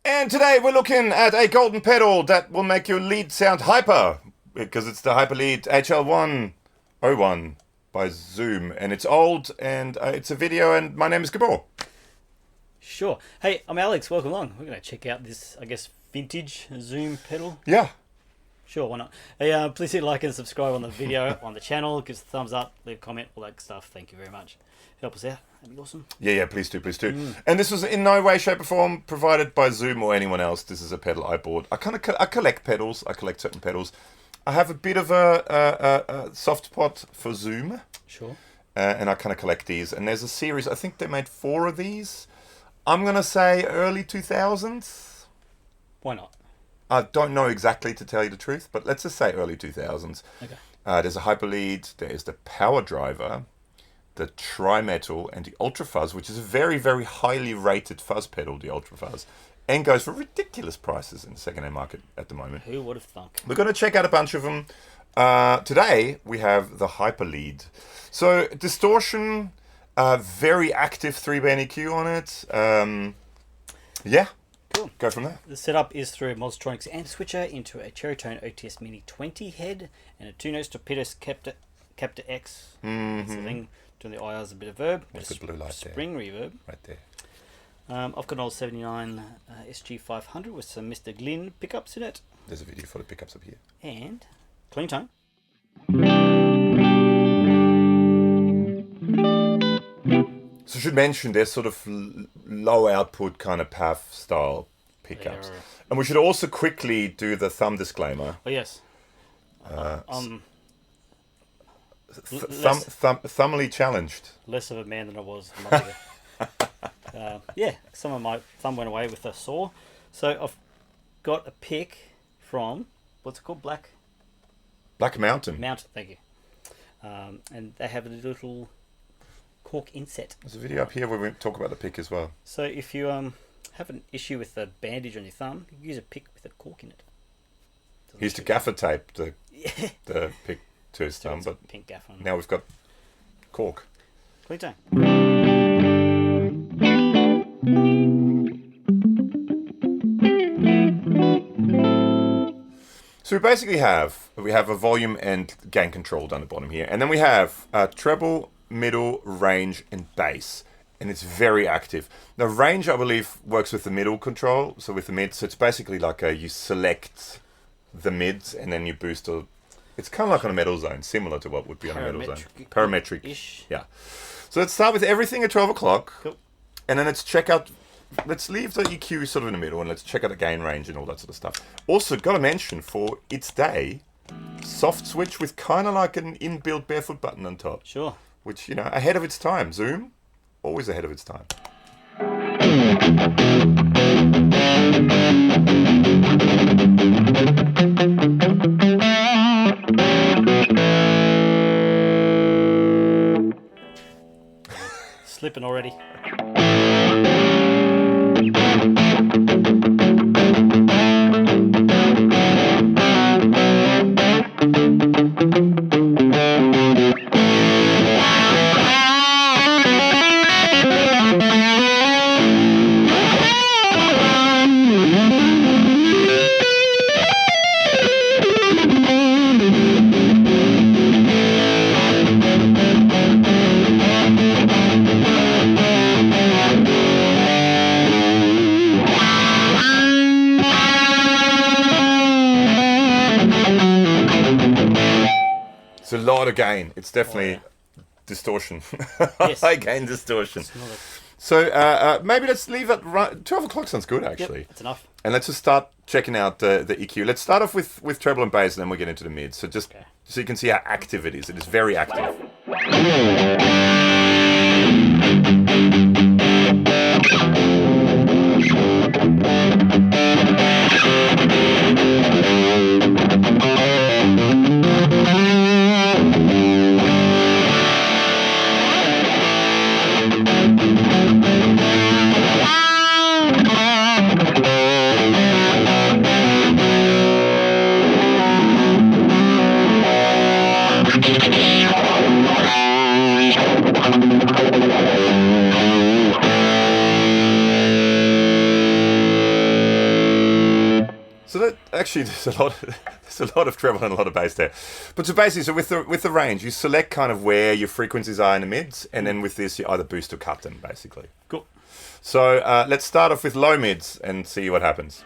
And today we're looking at a golden pedal that will make your lead sound hyper, because it's the HyperLead HL-01 by Zoom, and it's old, and it's a video, and my name is Gabor. Sure. Hey, I'm Alex. Welcome along. We're going to check out this, I guess, vintage Zoom pedal. Yeah. Sure, why not? Hey, please hit like and subscribe on the video, on the channel. Give us a thumbs up, leave a comment, all that stuff. Thank you very much. Help us out. That'd be awesome. Yeah, please do. And this was in no way, shape or form provided by Zoom or anyone else. This is a pedal I bought. I collect pedals. I collect certain pedals. I have a bit of a soft spot for Zoom. Sure. And I kind of collect these. And there's a series, I think they made 4 of these. I'm going to say early 2000s. Why not? I don't know exactly, to tell you the truth, but let's just say early 2000s. Okay. There's a HyperLead, there's the Power Driver, the Tri-Metal, and the Ultra Fuzz, which is a very, very highly rated fuzz pedal, the Ultra Fuzz, and goes for ridiculous prices in the second-hand market at the moment. Who would have thunk? We're going to check out a bunch of them. Today, we have the HyperLead. So, distortion, very active 3-band EQ on it. Yeah. Cool. Go from there. The setup is through a Mozztronics Amp Switcher into a Cherry Tone OTS Mini 20 head and a 2-note Torpedo Captor X. That's the thing. Doing the IR's a bit of verb. There's the blue light spring there. reverb. Right there. I've got an old 79 SG500 with some Mr. Glyn pickups in it. There's a video for the pickups up here. And clean tone. So I should mention there's sort of low output kind of PAF style pickups. And we should also quickly do the thumb disclaimer. Oh yes. Thumbly challenged. Less of a man than I was a month ago. Yeah, some of my thumb went away with a saw. So I've got a pick from, what's it called? Black Mountain. Mountain, thank you. And they have a little cork inset. There's a video up here where we talk about the pick as well. So if you have an issue with the bandage on your thumb, you can use a pick with a cork in it. He used to gaffer tape the pick to his thumb, but pink gaffer. Now we've got cork. Clean tone. So we basically have a volume and gain control down the bottom here, and then we have treble, middle, range, and bass, and it's very active. Now range, I believe, works with the middle control, so with the mids, so it's basically like you select the mids and then you boost. It's kind of like on a metal zone, similar to what would be on a metal zone. Parametric-ish. Yeah. So let's start with everything at 12 o'clock, cool. And then let's check out. Let's leave the EQ sort of in the middle, and let's check out the gain range and all that sort of stuff. Also, got to mention for its day, soft switch with kind of like an inbuilt barefoot button on top. Sure. Which, you know, ahead of its time. Zoom, always ahead of its time. Slipping already. It's a lot of gain. It's definitely distortion. Yes. High gain distortion. So maybe let's leave it. 12 o'clock sounds good, actually. Yep, that's enough. And let's just start checking out the EQ. Let's start off with treble and bass, and then we'll get into the mids. So just so you can see how active it is. It is very active. actually, there's a lot of treble and a lot of bass there. But so basically, so with the range, you select kind of where your frequencies are in the mids, and then with this, you either boost or cut them, basically. Cool. So let's start off with low mids and see what happens.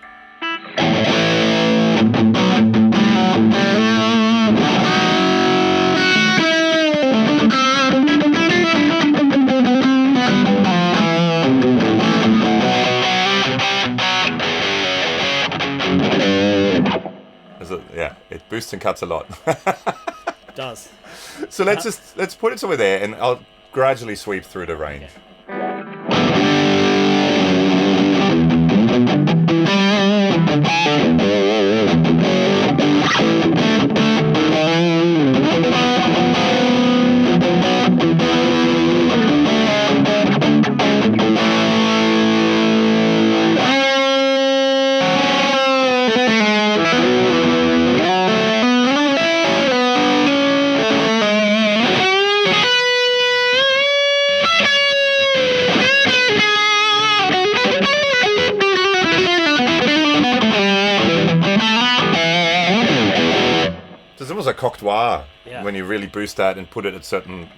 Yeah, it boosts and cuts a lot. It does. So let's put it somewhere there, and I'll gradually sweep through the range. It's almost like cocked wah when you really boost that and put it at certain,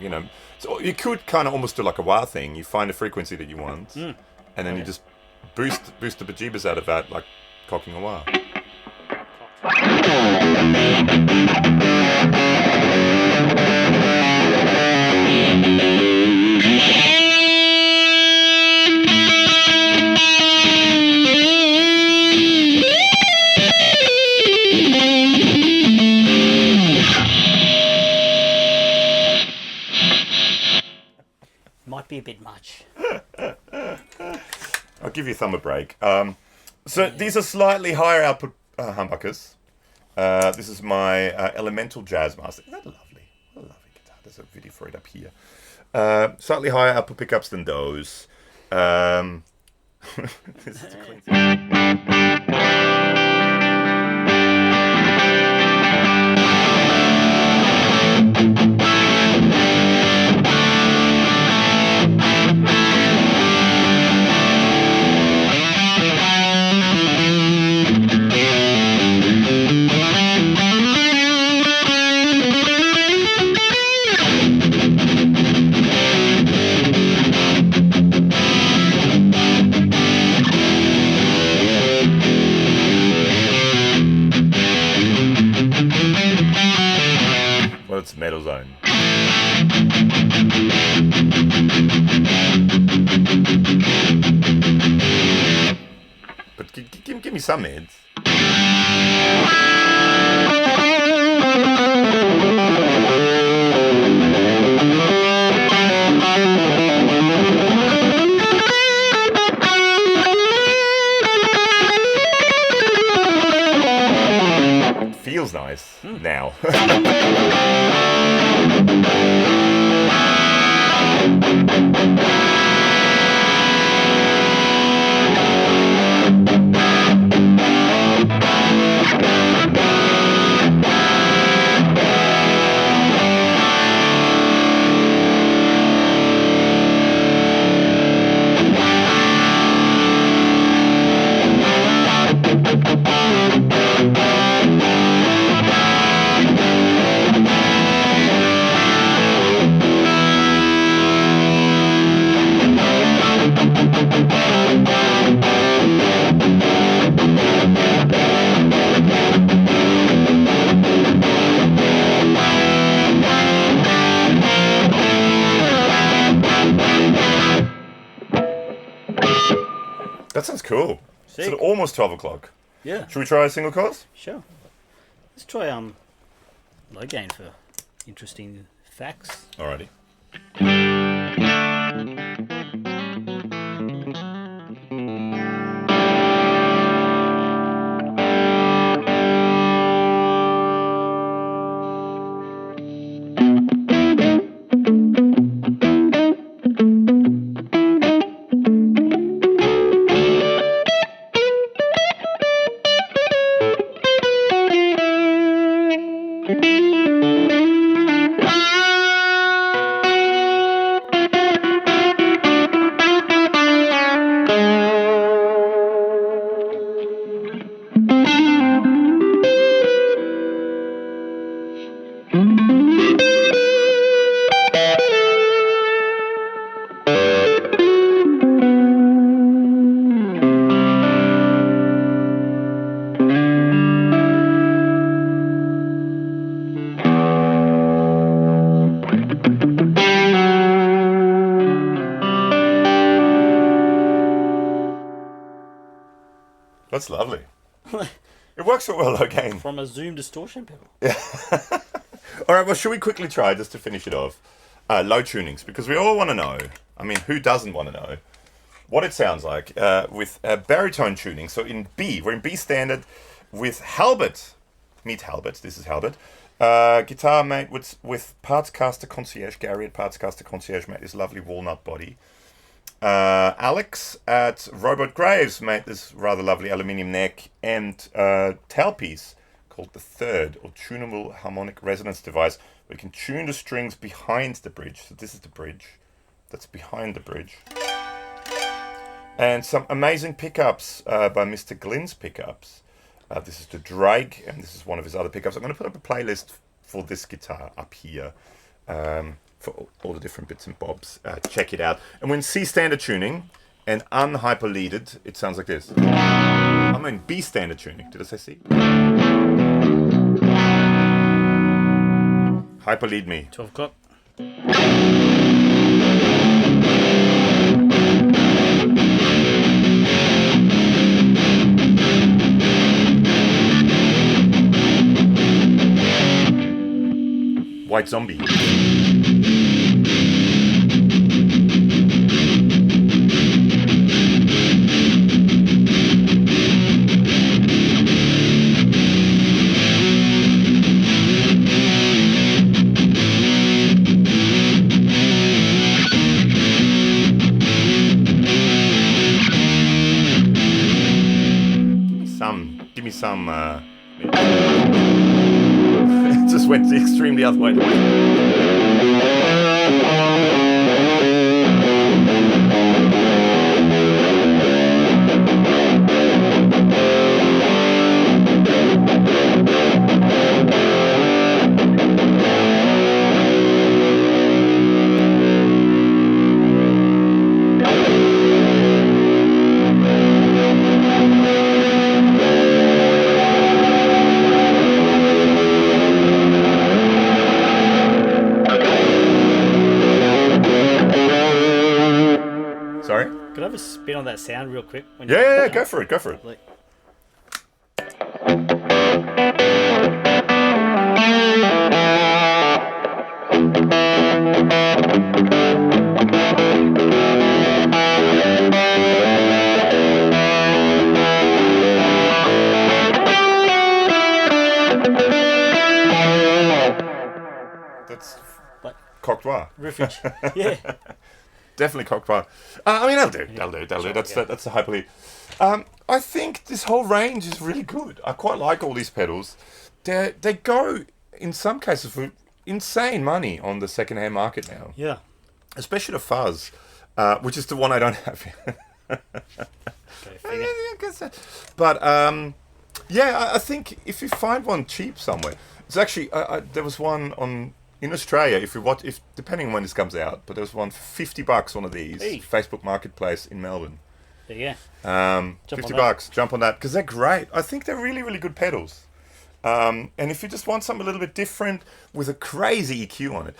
So you could kind of almost do like a wah thing. You find a frequency that you want, and then you just boost the bejeebers out of that, like cocking a wah. Might be a bit much. I'll give you a thumb a break. So these are slightly higher output humbuckers. This is my Elemental Jazzmaster. Isn't that lovely? What a lovely guitar. There's a video for it up here. Slightly higher output pickups than those. This is a clean It's Metal Zone. But give me some mids. Feels nice now. That sounds cool. Sick. It's almost 12 o'clock. Yeah. Should we try a single course? Sure. Let's try low gain for interesting facts. Alrighty. That's lovely. It works so well again. From a Zoom distortion pedal. All right, well, should we quickly try, just to finish it off, low tunings? Because we all want to know, I mean, who doesn't want to know, what it sounds like with baritone tuning. So in B, we're in B standard with Halberd. Meet Halberd, this is Halberd. Guitar made with PartsMaster Concierge. Gary at PartsMaster Concierge made this lovely walnut body. Alex at Robot Graves made this rather lovely aluminium neck and tailpiece called the Third, or tunable harmonic resonance device, where you can tune the strings behind the bridge. So this is the bridge that's behind the bridge. And some amazing pickups by Mr. Glyn's pickups. This is the Drake, and this is one of his other pickups. I'm going to put up a playlist for this guitar up here. For all the different bits and bobs. Check it out. And when C standard tuning and unhyperleaded, it sounds like this. I mean B standard tuning. Did I say C? Hyperlead me. 12 o'clock. White Zombie. Give me some. It just went the extreme the other way. Could I have a spin on that sound real quick? Yeah, go for it, Like, that's cocktoir. riffage. Yeah. Definitely cocktoir. I mean, that'll do. That's the hyperlead. I think this whole range is really good. I quite like all these pedals. They go, in some cases, for insane money on the second-hand market now. Yeah. Especially the Fuzz, which is the one I don't have. But, yeah, I think if you find one cheap somewhere, it's actually, there was one in Australia, depending on when this comes out, but there was one for $50, one of these, Facebook Marketplace in Melbourne. There you go. $50, jump on that, because they're great. I think they're really, really good pedals. And if you just want something a little bit different with a crazy EQ on it,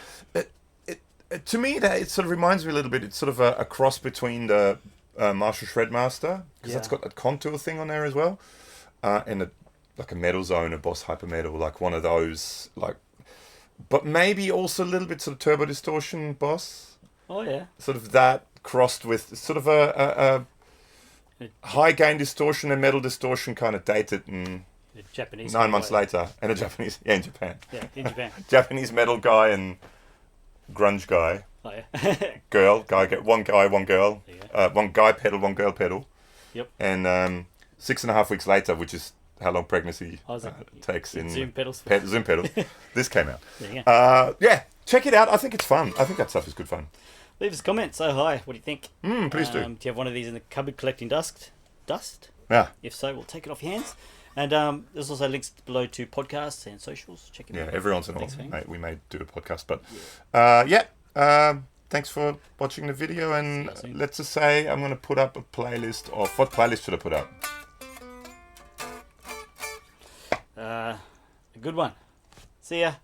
to me, it sort of reminds me a little bit, it's sort of a cross between the Marshall Shredmaster, because that's got that contour thing on there as well, and like a Metal Zone, a Boss Hyper Metal, like one of those, like, but maybe also a little bit sort of turbo distortion Boss. Oh yeah. Sort of that crossed with sort of a high gain distortion and metal distortion, kind of dated and Japanese 9 months later, and a Japanese, in Japan. Yeah, in Japan. Japanese metal guy and grunge guy. Oh yeah. One guy, one girl. One guy pedal, one girl pedal. Yep. And 6.5 weeks later, which is how long pregnancy takes in Zoom pedals. Zoom pedals. This came out. There you go. Yeah, check it out. I think it's fun. I think that stuff is good fun. Leave us a comment. Say hi. What do you think? Please do. Do you have one of these in the cupboard collecting dust? Yeah. If so, we'll take it off your hands. And there's also links below to podcasts and socials. Check it out. Yeah, every once in a while, we may do a podcast. But thanks for watching the video. And let's just say I'm going to put up a playlist of... What playlist should I put up? A good one. See ya.